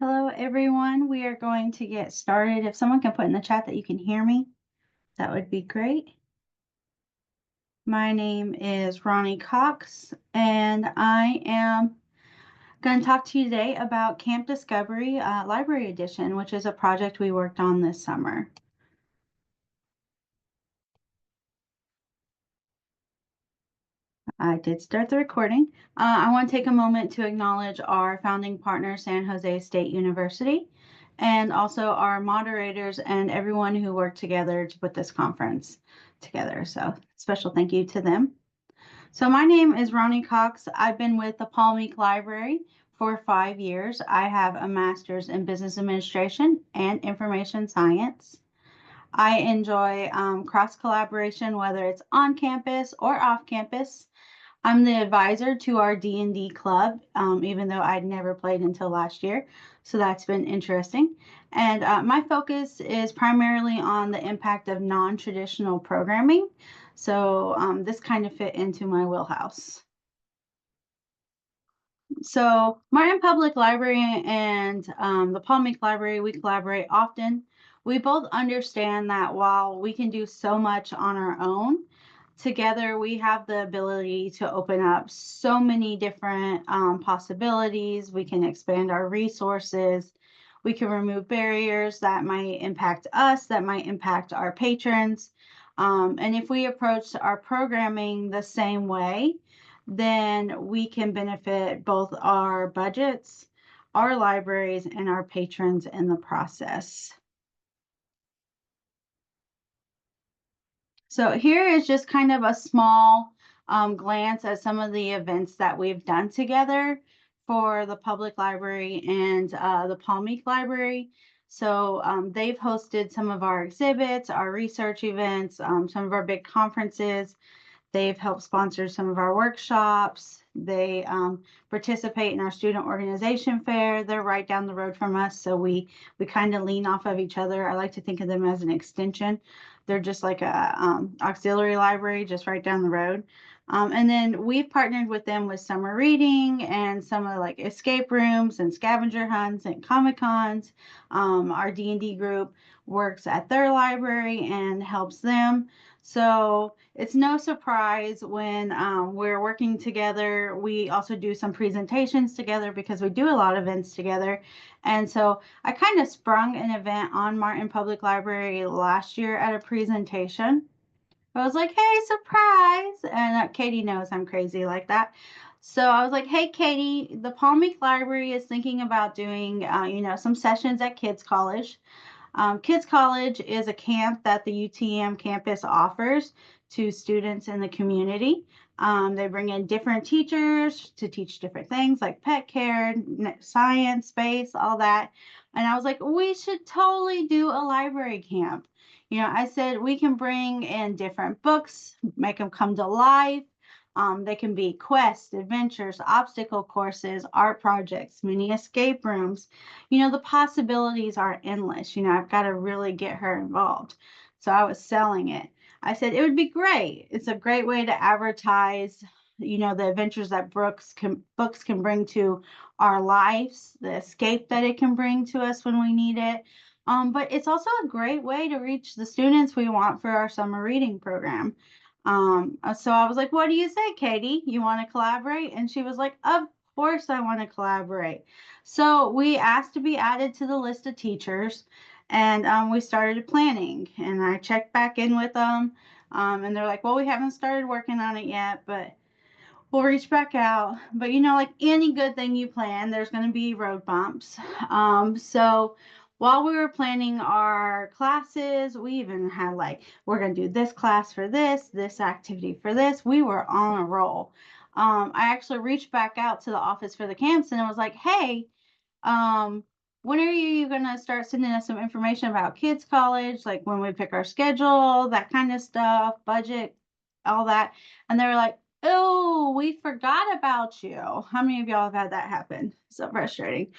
Hello, everyone. We are going to get started. If someone can put in the chat that you can hear me, that would be great. My name is Ronnie Cox, and I am going to talk to you today about Camp Discovery Library Edition, which is a project we worked on this summer. I did start the recording. I want to take a moment to acknowledge our founding partner, San Jose State University, and also our moderators and everyone who worked together to put this conference together. So special thank you to them. So my name is Ronnie Cox. I've been with the Meek Library for 5 years. I have a master's in business administration and information science. I enjoy cross collaboration, whether it's on campus or off campus. I'm the advisor to our D&D club, even though I'd never played until last year. So that's been interesting. And my focus is primarily on the impact of non-traditional programming. So this kind of fit into my wheelhouse. So Martin Public Library and the Meek Library, we collaborate often. We both understand that while we can do so much on our own, together we have the ability to open up so many different possibilities. We can expand our resources. We can remove barriers that might impact us, that might impact our patrons. And if we approach our programming the same way, then we can benefit both our budgets, our libraries, and our patrons in the process. So here is just kind of a small glance at some of the events that we've done together for the public library and the Meek Library. So they've hosted some of our exhibits, our research events, some of our big conferences. They've helped sponsor some of our workshops. They participate in our student organization fair. They're right down the road from us, so we kind of lean off of each other. I like to think of them as an extension. They're just like a auxiliary library just right down the road. And then we've partnered with them with summer reading and some of like escape rooms and scavenger hunts and Comic Cons. Our D&D group works at their library and helps them. So it's no surprise when we're working together. We also do some presentations together because we do a lot of events together. And so I kind of sprung an event on Martin Public Library last year at a presentation. I was like, hey, surprise. And Katie knows I'm crazy like that. So I was like, hey, Katie, the Meek Library is thinking about doing, some sessions at Kids College. Kids College is a camp that the UTM campus offers to students in the community. They bring in different teachers to teach different things like pet care, science, space, all that. And I was like, we should totally do a library camp. I said we can bring in different books, make them come to life. They can be quests, adventures, obstacle courses, art projects, mini escape rooms. The possibilities are endless. I've got to really get her involved. So I was selling it. I said it would be great. It's a great way to advertise, the adventures that books can bring to our lives, the escape that it can bring to us when we need it. But it's also a great way to reach the students we want for our summer reading program. So I was like, what do you say, Katie? You want to collaborate? And she was like, of course I want to collaborate. So we asked to be added to the list of teachers, and we started planning. And I checked back in with them, and they're like, well, we haven't started working on it yet, but we'll reach back out. But like any good thing you plan, there's going to be road bumps. So while we were planning our classes, we even had we're going to do this class for this activity for this. We were on a roll. I actually reached back out to the office for the camps and I was like, hey, when are you going to start sending us some information about Kids College? Like when we pick our schedule, that kind of stuff, budget, all that. And they were like, oh, we forgot about you. How many of y'all have had that happen? So frustrating.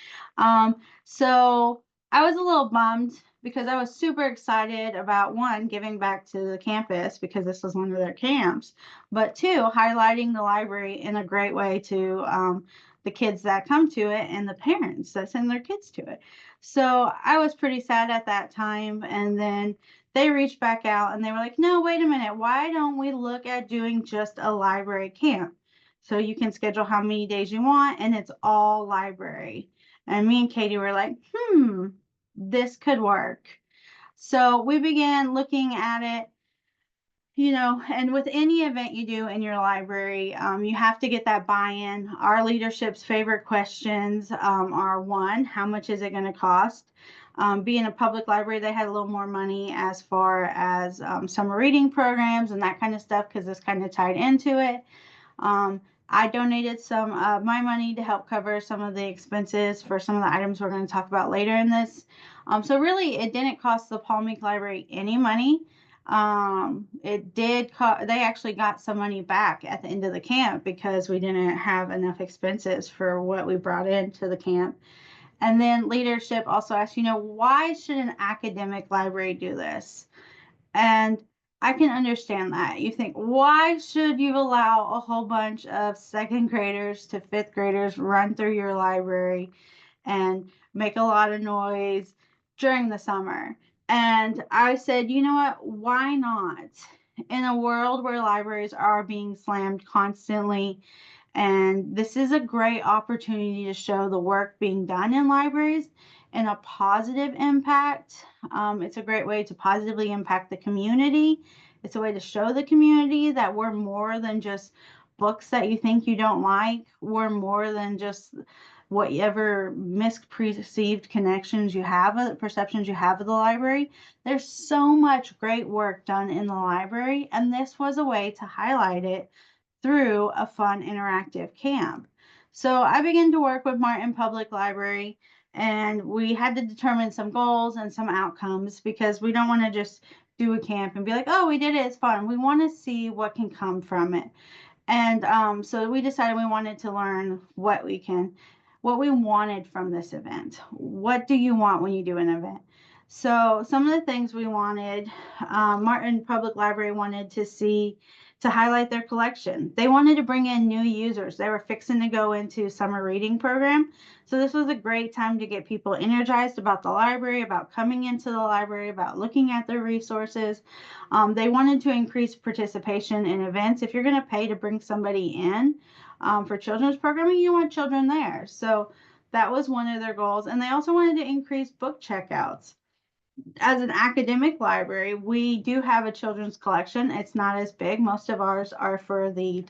So I was a little bummed because I was super excited about one, giving back to the campus because this was one of their camps, but two, highlighting the library in a great way to the kids that come to it and the parents that send their kids to it. So I was pretty sad at that time. And then they reached back out and they were like, no, wait a minute. Why don't we look at doing just a library camp? So you can schedule how many days you want and it's all library. And me and Katie were like, this could work. So we began looking at it, and with any event you do in your library, you have to get that buy-in. Our leadership's favorite questions are, one, how much is it going to cost? Being a public library, they had a little more money as far as summer reading programs and that kind of stuff because it's kind of tied into it. I donated some of my money to help cover some of the expenses for some of the items we're going to talk about later in this. So really, it didn't cost the Paul Meek Library any money. It did they actually got some money back at the end of the camp because we didn't have enough expenses for what we brought into the camp. And then leadership also asked, why should an academic library do this? And I can understand that. You think, why should you allow a whole bunch of second graders to fifth graders run through your library and make a lot of noise during the summer? And I said, you know what? Why not? In a world where libraries are being slammed constantly, and this is a great opportunity to show the work being done in libraries and a positive impact. It's a great way to positively impact the community. It's a way to show the community that we're more than just books that you think you don't like. We're more than just whatever misperceived connections you have, perceptions you have of the library. There's so much great work done in the library, and this was a way to highlight it through a fun interactive camp. So I began to work with Martin Public Library, and we had to determine some goals and some outcomes because we don't want to just do a camp and be like, oh, we did it, it's fun. We want to see what can come from it. And so we decided we wanted to learn what we wanted from this event. What do you want when you do an event? So some of the things we wanted, Martin Public Library wanted to highlight their collection. They wanted to bring in new users. They were fixing to go into summer reading program. So this was a great time to get people energized about the library, about coming into the library, about looking at their resources. They wanted to increase participation in events. If you're going to pay to bring somebody in for children's programming, you want children there. So that was one of their goals. And they also wanted to increase book checkouts. As an academic library, we do have a children's collection. It's not as big. Most of ours are for the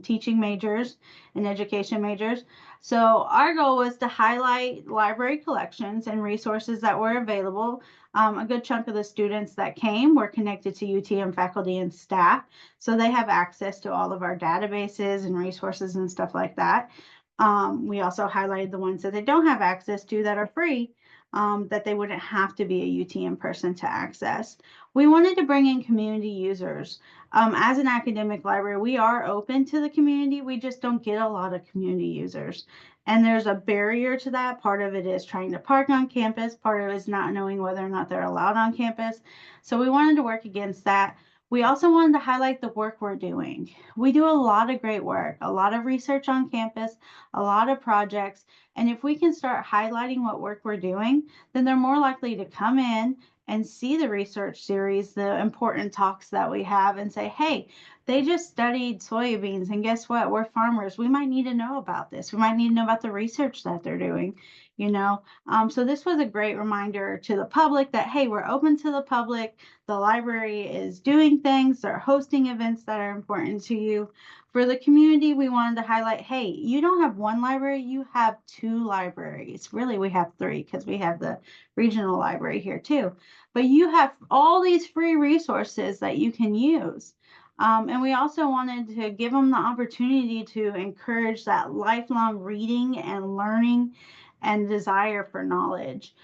teaching majors and education majors. So our goal was to highlight library collections and resources that were available. A good chunk of the students that came were connected to UTM faculty and staff, so they have access to all of our databases and resources and stuff like that. We also highlighted the ones that they don't have access to that are free, that they wouldn't have to be a UTM person to access. We wanted to bring in community users. As an academic library, we are open to the community. We just don't get a lot of community users. And there's a barrier to that. Part of it is trying to park on campus. Part of it is not knowing whether or not they're allowed on campus. So we wanted to work against that. We also wanted to highlight the work we're doing. We do a lot of great work, a lot of research on campus, a lot of projects. And if we can start highlighting what work we're doing, then they're more likely to come in and see the research series, the important talks that we have, and say, hey, they just studied soybeans, and guess what? We're farmers. We might need to know about this. We might need to know about the research that they're doing, So this was a great reminder to the public that, hey, we're open to the public. The library is doing things. They're hosting events that are important to you. For the community, we wanted to highlight, hey, you don't have one library, you have two libraries. Really, we have three because we have the regional library here too. But you have all these free resources that you can use. And we also wanted to give them the opportunity to encourage that lifelong reading and learning and desire for knowledge.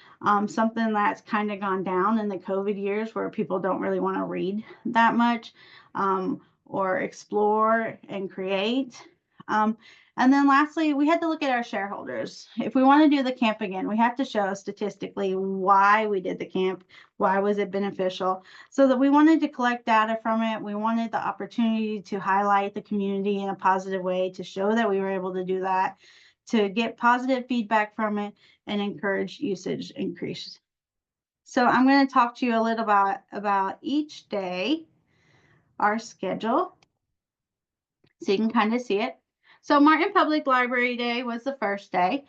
Something that's kind of gone down in the COVID years where people don't really want to read that much. Or explore and create. And then lastly, we had to look at our shareholders. If we want to do the camp again, we have to show statistically why we did the camp, why was it beneficial, so that we wanted to collect data from it. We wanted the opportunity to highlight the community in a positive way, to show that we were able to do that, to get positive feedback from it and encourage usage increase. So I'm going to talk to you a little about each day, our schedule, so you can kind of see it. So Martin Public Library Day was the first day.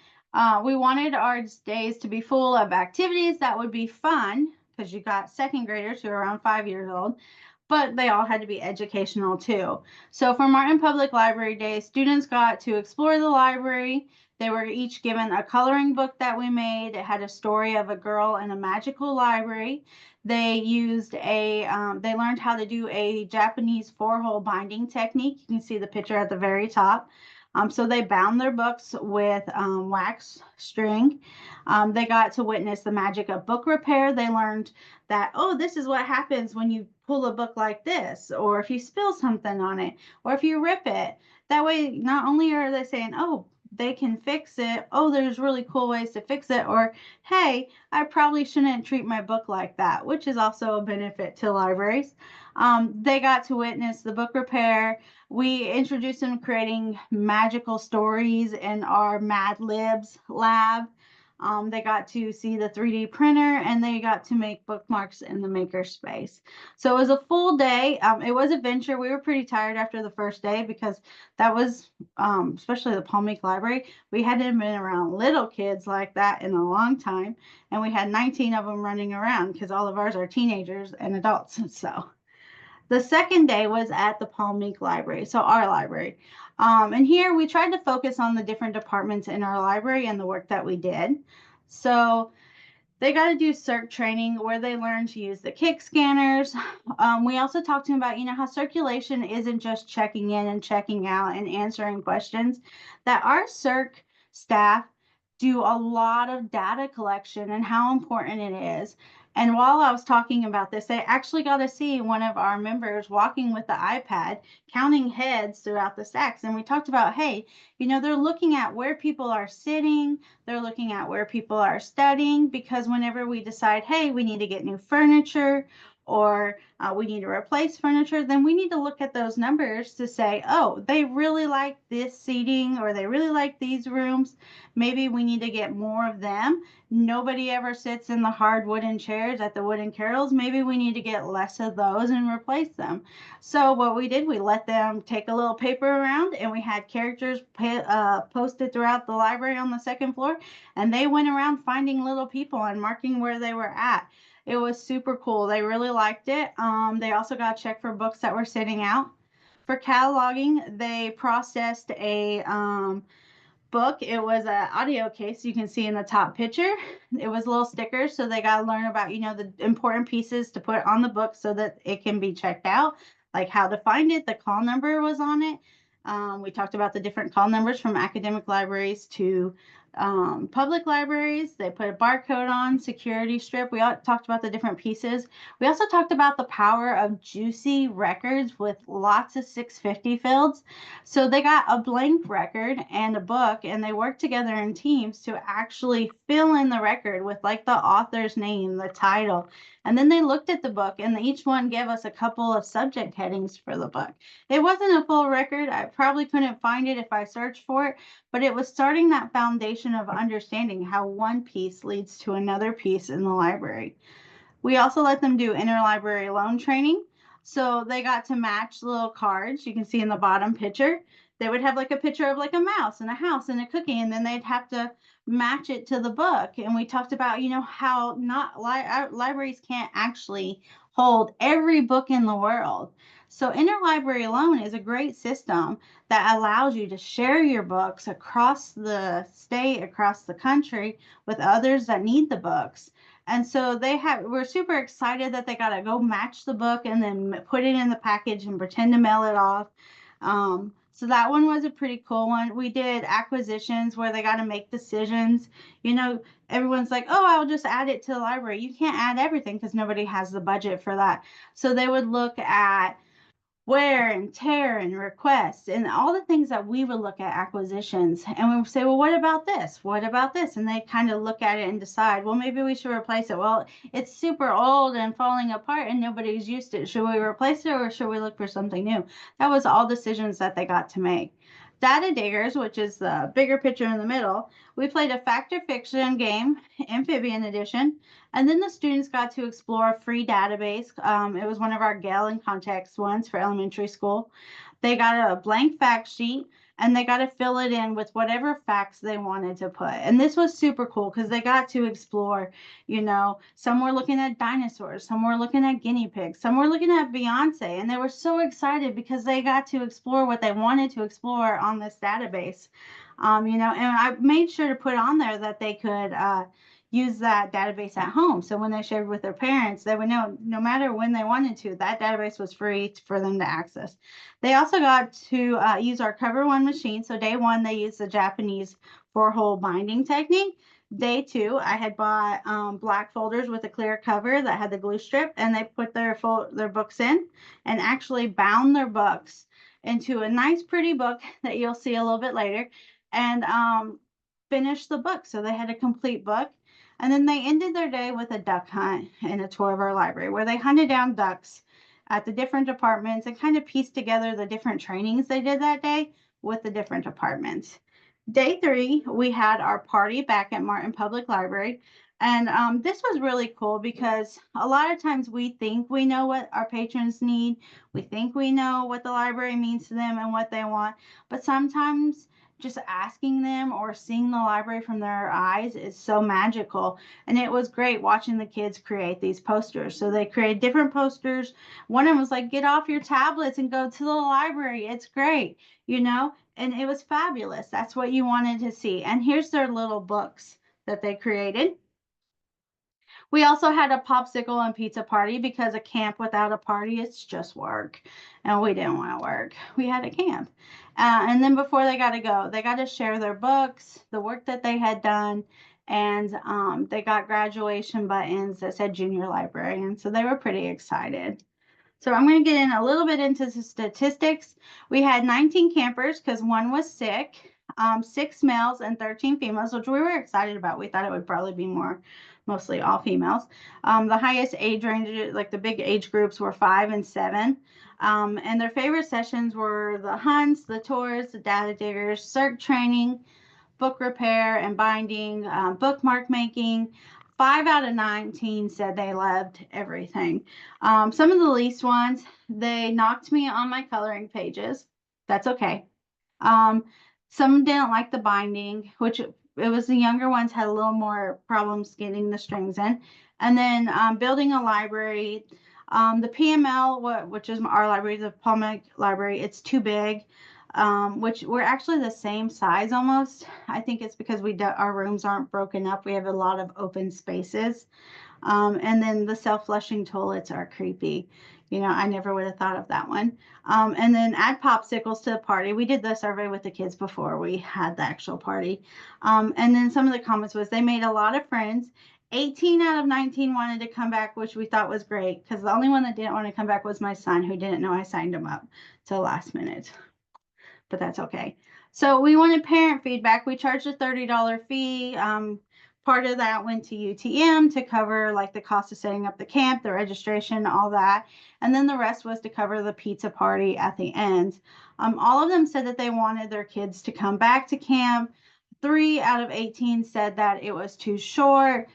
We wanted our days to be full of activities that would be fun, because you got second graders who are around 5 years old, but they all had to be educational too. So for Martin Public Library Day, students got to explore the library. They were each given a coloring book that we made. It had a story of a girl in a magical library. They they learned how to do a Japanese 4-hole binding technique. You can see the picture at the very top. So they bound their books with wax string. They got to witness the magic of book repair. They learned that, oh, this is what happens when you pull a book like this, or if you spill something on it, or if you rip it. That way, not only are they saying, oh, they can fix it, oh, there's really cool ways to fix it, or hey, I probably shouldn't treat my book like that, which is also a benefit to libraries. They got to witness the book repair. We introduced them creating magical stories in our Mad Libs lab. They got to see the 3D printer, and they got to make bookmarks in the maker space. So it was a full day. It was a venture. We were pretty tired after the first day because that was, especially the Palm Meek Library, we hadn't been around little kids like that in a long time. And we had 19 of them running around because all of ours are teenagers and adults. So the second day was at the Palm Meek Library, so our library. And here we tried to focus on the different departments in our library and the work that we did. So they got to do CERC training where they learn to use the kick scanners. We also talked to them about, how circulation isn't just checking in and checking out and answering questions, that our CERC staff do a lot of data collection and how important it is. And while I was talking about this, they actually got to see one of our members walking with the iPad, counting heads throughout the stacks. And we talked about, hey, they're looking at where people are sitting, they're looking at where people are studying, because whenever we decide, hey, we need to get new furniture, or we need to replace furniture, then we need to look at those numbers to say, oh, they really like this seating, or they really like these rooms. Maybe we need to get more of them. Nobody ever sits in the hard wooden chairs at the wooden carrels. Maybe we need to get less of those and replace them. So what we did, we let them take a little paper around, and we had characters posted throughout the library on the second floor, and they went around finding little people and marking where they were at. It was super cool. They really liked it. They also got to check for books that were sitting out. For cataloging, they processed a book. It was an audio case, you can see in the top picture. It was little stickers, so they got to learn about, the important pieces to put on the book so that it can be checked out, like how to find it. The call number was on it. We talked about the different call numbers from academic libraries to public libraries. They put a barcode on, security strip. We all talked about the different pieces. We also talked about the power of juicy records with lots of 650 fields. So they got a blank record and a book, and they worked together in teams to actually fill in the record with like the author's name, the title. And then they looked at the book, and each one gave us a couple of subject headings for the book. It wasn't a full record. I probably couldn't find it if I searched for it, but it was starting that foundation of understanding how one piece leads to another piece in the library. We also let them do interlibrary loan training. So they got to match little cards. You can see in the bottom picture, they would have like a picture of like a mouse and a house and a cookie, and then they'd have to match it to the book. And we talked about, how not libraries can't actually hold every book in the world. So interlibrary loan is a great system that allows you to share your books across the state, across the country with others that need the books. And so we're super excited that they got to go match the book and then put it in the package and pretend to mail it off. So that one was a pretty cool one. We did acquisitions where they got to make decisions. Everyone's like, oh, I'll just add it to the library. You can't add everything because nobody has the budget for that. So they would look at wear and tear and requests and all the things that we would look at acquisitions, and we would say, well, what about this, what about this, and they kind of look at it and decide, well, maybe we should replace it. Well, it's super old and falling apart and nobody's used it. Should we replace it or should we look for something new? That was all decisions that they got to make. Data Diggers, which is the bigger picture in the middle, we played a fact or fiction game, Amphibian Edition, and then the students got to explore a free database. It was one of our Gale and Context ones for elementary school. They got a blank fact sheet and they got to fill it in with whatever facts they wanted to put. And this was super cool because they got to explore, some were looking at dinosaurs, some were looking at guinea pigs, some were looking at Beyonce, and they were so excited because they got to explore what they wanted to explore on this database. And I made sure to put on there that they could use that database at home. So when they shared with their parents, they would know no matter when they wanted to, that database was free for them to access. They also got to use our cover one machine. So day one, they used the Japanese 4-hole binding technique. Day two, I had bought black folders with a clear cover that had the glue strip, and they put their books in and actually bound their books into a nice, pretty book that you'll see a little bit later, and finished the book. So they had a complete book. And then they ended their day with a duck hunt and a tour of our library where they hunted down ducks at the different departments and kind of pieced together the different trainings they did that day with the different departments. Day three, we had our party back at Martin Public Library. And this was really cool because a lot of times we think we know what our patrons need. We think we know what the library means to them and what they want. But sometimes just asking them or seeing the library from their eyes is so magical. And it was great watching the kids create these posters. So they created different posters. One of them was like, get off your tablets and go to the library. It's great, and it was fabulous. That's what you wanted to see. And here's their little books that they created. We also had a popsicle and pizza party because a camp without a party, it's just work. And we didn't want to work. We had a camp. And then before they got to go, they got to share their books, the work that they had done, and they got graduation buttons that said junior librarian. So they were pretty excited. So I'm going to get in a little bit into the statistics. We had 19 campers because one was sick, 6 males and 13 females, which we were excited about. We thought it would probably be mostly all females. The highest age range, like the big age groups, were 5 and 7. And their favorite sessions were the hunts, the tours, the data diggers, CERT training, book repair and binding, bookmark making. 5 out of 19 said they loved everything. Some of the least ones, they knocked me on my coloring pages. That's okay. Some didn't like the binding, which it was the younger ones had a little more problems getting the strings in. And then building a library. The PML, which is our library, the Palmic Library, it's too big. Which we're actually the same size almost. I think it's because our rooms aren't broken up. We have a lot of open spaces. And then the self-flushing toilets are creepy. I never would have thought of that one. And then add popsicles to the party. We did the survey with the kids before we had the actual party. And then some of the comments was they made a lot of friends. 18 out of 19 wanted to come back, which we thought was great because the only one that didn't want to come back was my son, who didn't know I signed him up till last minute. But that's okay. So we wanted parent feedback. We charged a $30 fee. Part of that went to UTM to cover like the cost of setting up the camp, the registration, all that. And then the rest was to cover the pizza party at the end. All of them said that they wanted their kids to come back to camp. 3 out of 18 said that it was too short.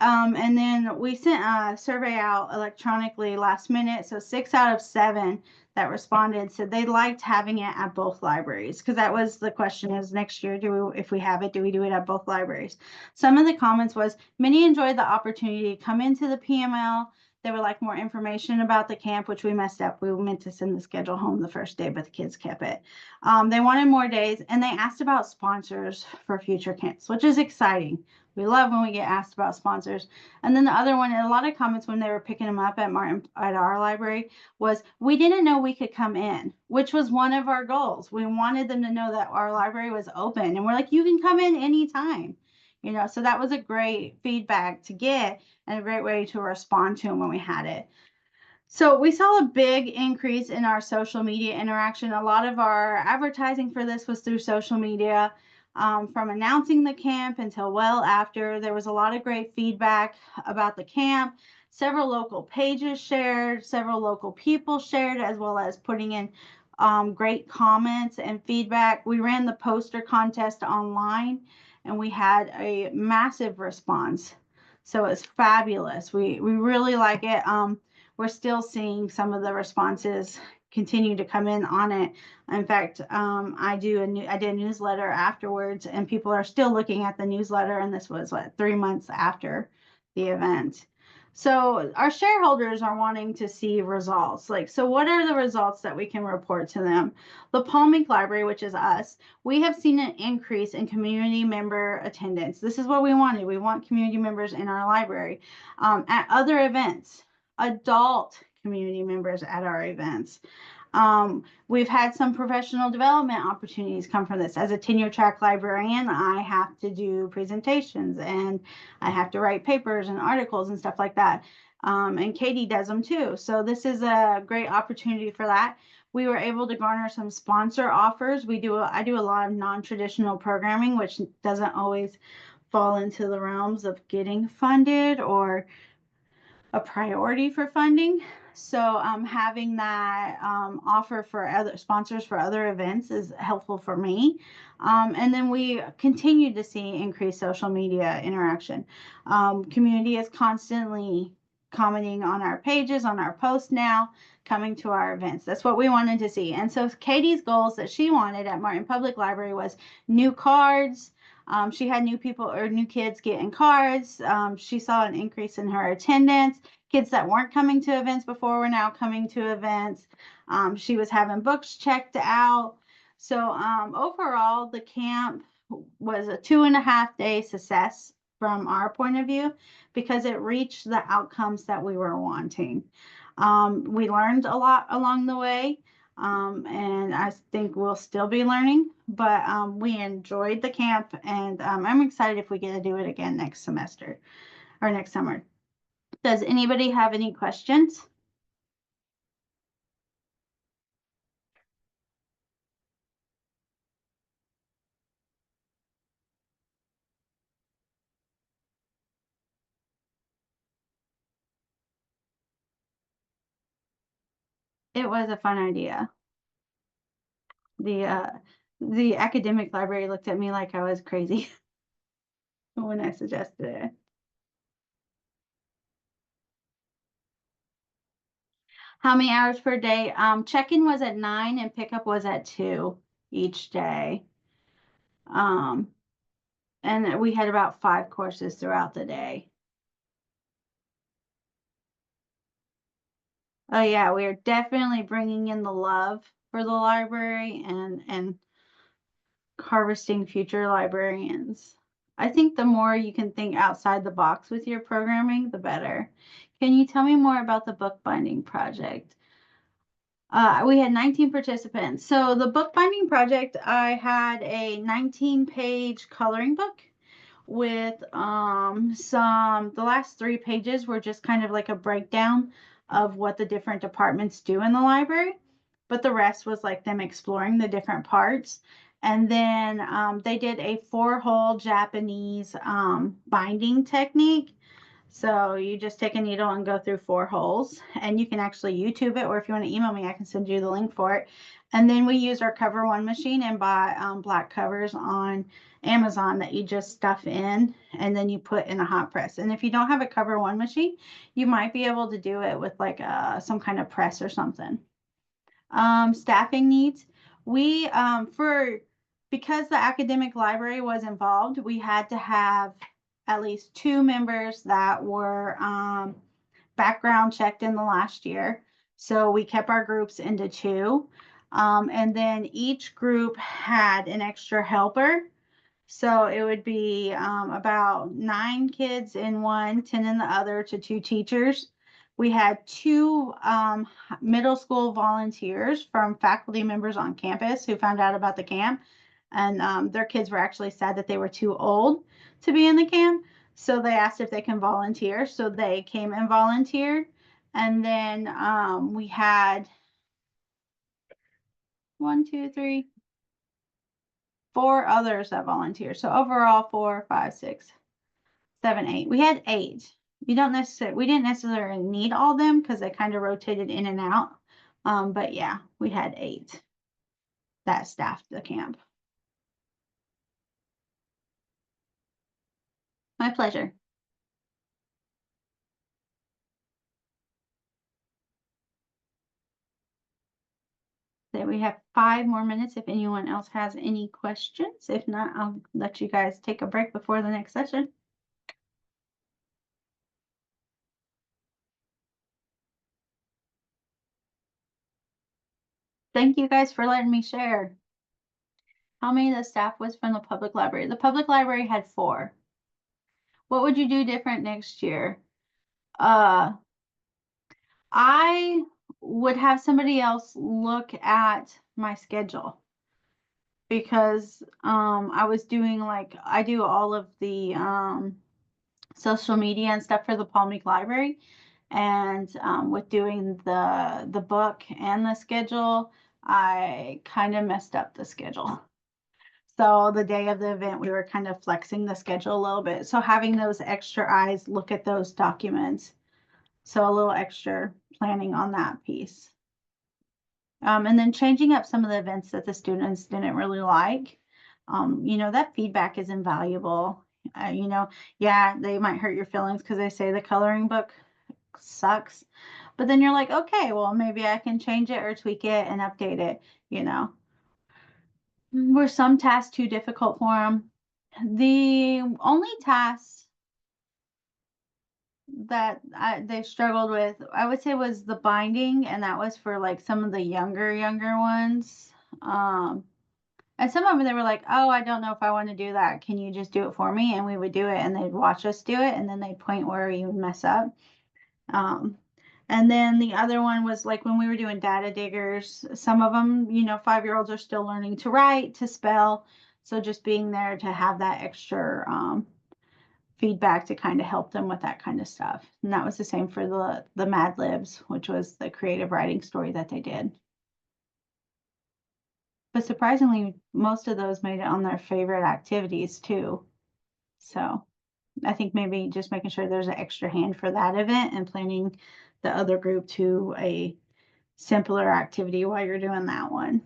And then we sent a survey out electronically last minute. So 6 out of 7 that responded said they liked having it at both libraries, because that was the question: is next year, if we have it, do we do it at both libraries? Some of the comments was many enjoyed the opportunity to come into the PML. They would like more information about the camp, which we messed up. We meant to send the schedule home the first day, but the kids kept it. They wanted more days, and they asked about sponsors for future camps, which is exciting. We love when we get asked about sponsors. And then the other one, and a lot of comments when they were picking them up at our library, was we didn't know we could come in, which was one of our goals. We wanted them to know that our library was open, and we're like, you can come in anytime. So that was a great feedback to get and a great way to respond to them when we had it. So we saw a big increase in our social media interaction. A lot of our advertising for this was through social media. From announcing the camp until well after. There was a lot of great feedback about the camp. Several local pages shared, several local people shared, as well as putting in great comments and feedback. We ran the poster contest online and we had a massive response. So it's fabulous. We really like it. We're still seeing some of the responses continue to come in on it. In fact, I did a newsletter afterwards, and people are still looking at the newsletter. And this was what, 3 months after the event. So our shareholders are wanting to see results. Like, so what are the results that we can report to them? The Meek Library, which is us, we have seen an increase in community member attendance. This is what we wanted. We want community members in our library. At other events, adult community members at our events. We've had some professional development opportunities come from this. As a tenure track librarian, I have to do presentations and I have to write papers and articles and stuff like that. And Katie does them too. So this is a great opportunity for that. We were able to garner some sponsor offers. I do a lot of non-traditional programming, which doesn't always fall into the realms of getting funded or a priority for funding. So having that offer for other sponsors for other events is helpful for me. And then we continue to see increased social media interaction. Community is constantly commenting on our pages, on our posts now, coming to our events. That's what we wanted to see. And so Katie's goals that she wanted at Martin Public Library was new cards. She had new people or new kids getting cards. She saw an increase in her attendance. Kids that weren't coming to events before were now coming to events. She was having books checked out. So overall, the camp was a 2.5 day success from our point of view because it reached the outcomes that we were wanting. We learned a lot along the way. And I think we'll still be learning, but we enjoyed the camp, and I'm excited if we get to do it again next semester or next summer. Does anybody have any questions? It was a fun idea. The uh, the academic library looked at me like I was crazy when I suggested it. How many hours per day? Check-in was at 9 and pickup was at 2 each day. Um, and we had about 5 courses throughout the day. Oh yeah, we are definitely bringing in the love for the library and harvesting future librarians. I think the more you can think outside the box with your programming, the better. Can you tell me more about the bookbinding project? We had 19 participants. So the bookbinding project, I had a 19-page coloring book with the last 3 pages were just kind of like a breakdown of what the different departments do in the library, but the rest was like them exploring the different parts. And then they did a 4-hole Japanese binding technique. So you just take a needle and go through 4 holes, and you can actually YouTube it, or if you want to email me, I can send you the link for it. And then we use our Cover One machine and buy black covers on Amazon that you just stuff in and then you put in a hot press. And if you don't have a Cover One machine, you might be able to do it with like some kind of press or something. Staffing needs. We because the academic library was involved, we had to have at least 2 members that were background checked in the last year. So we kept our groups into 2. And then each group had an extra helper. So it would be about 9 kids in one, 10 in the other, to 2 teachers. We had 2 middle school volunteers from faculty members on campus who found out about the camp. And their kids were actually sad that they were too old to be in the camp. So they asked if they can volunteer. So they came and volunteered. And then we had 1, 2, 3, 4 others that volunteered. So overall, 4, 5, 6, 7, 8. We had 8. We didn't necessarily need all of them because they kind of rotated in and out. But yeah, we had 8 that staffed the camp. My pleasure. So we have 5 more minutes if anyone else has any questions. If not, I'll let you guys take a break before the next session. Thank you guys for letting me share. How many of the staff was from the public library? The public library had 4. What would you do different next year? Uh, I would have somebody else look at my schedule because I was doing like I do all of the social media and stuff for the Palm Meek Library, and with doing the book and the schedule, I kind of messed up the schedule. So the day of the event, we were kind of flexing the schedule a little bit. So having those extra eyes look at those documents. So a little extra planning on that piece. And then changing up some of the events that the students didn't really like. That feedback is invaluable. Yeah, they might hurt your feelings because they say the coloring book sucks. But then you're like, okay, well, maybe I can change it or tweak it and update it. Were some tasks too difficult for them? The only task that they struggled with, I would say, was the binding, and that was for like some of the younger ones. And some of them, they were like, "Oh, I don't know if I want to do that. Can you just do it for me?" And we would do it, and they'd watch us do it, and then they'd point where you would mess up. Um, and then the other one was like when we were doing data diggers, some of them, 5-year-olds are still learning to write, to spell. So just being there to have that extra feedback to kind of help them with that kind of stuff. And that was the same for the Mad Libs, which was the creative writing story that they did. But surprisingly, most of those made it on their favorite activities too. So I think maybe just making sure there's an extra hand for that event and planning the other group to a simpler activity while you're doing that one.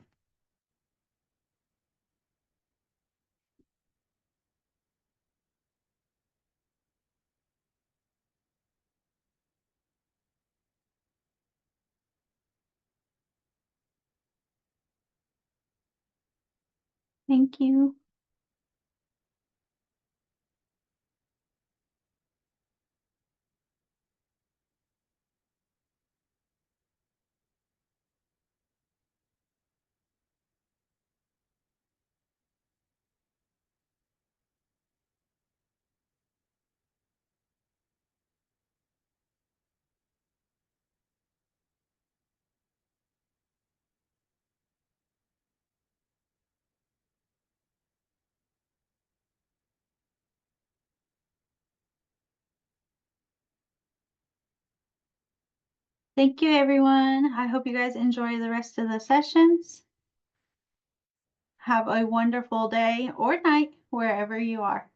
Thank you. Thank you, everyone. I hope you guys enjoy the rest of the sessions. Have a wonderful day or night wherever you are.